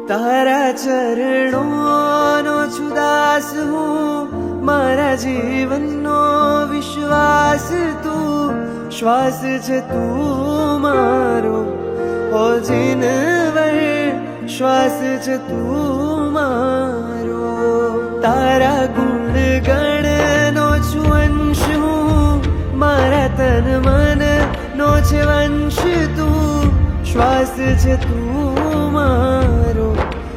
तारा चरणों छु दास हूँ, मारा जीवननो विश्वास तू, श्वास छे तू मारो ओ जीनवर, श्वास छे तू मारो। तारा गुण गणनो छु अंश हूँ, मारा तन मन नो छे वंश तू, श्वास छे तू मारो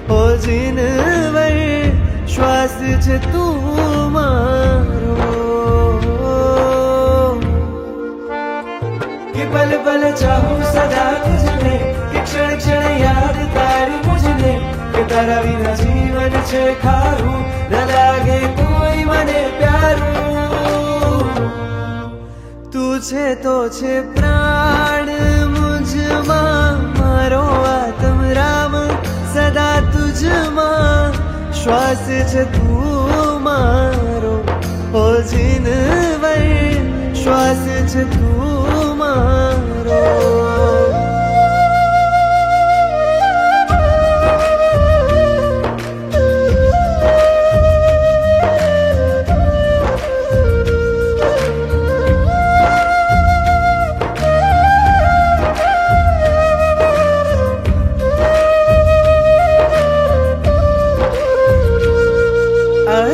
ओ जीनवर, श्वास छे तू मारो। कि पल पल चाहूं सदा तुझने, कि क्षण क्षण याद तारी मुझने, कि तारा विना जीवन छे खारू, न लागे कोई मने प्यारू। तू छे तो छे प्राण मुझमा, मारो आत्म राम सदा तुझमा, श्वास छे तू मारो ओ जीनवर, श्वास छे तू मारो।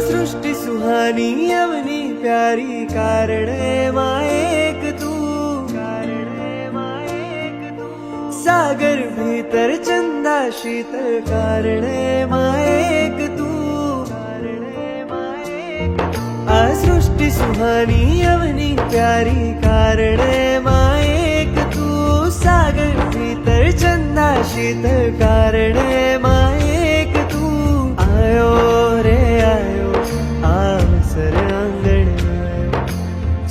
सृष्टि सुहानी अवनी प्यारी, कारणे माएक तू, कारणे माएक तू। सागर भीतर चंदा शीतल, कारणे माएक तू, कारणे माएक तू। सृष्टि सुहानी अवनी प्यारी, कारणे माएक तू। सागर भीतर चंदा शीतल, कारणे माएक तू। आयो रे आयो, आसर आंगण आयो,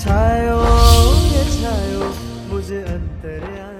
छायो रे छायो मुझे अंतर आयो।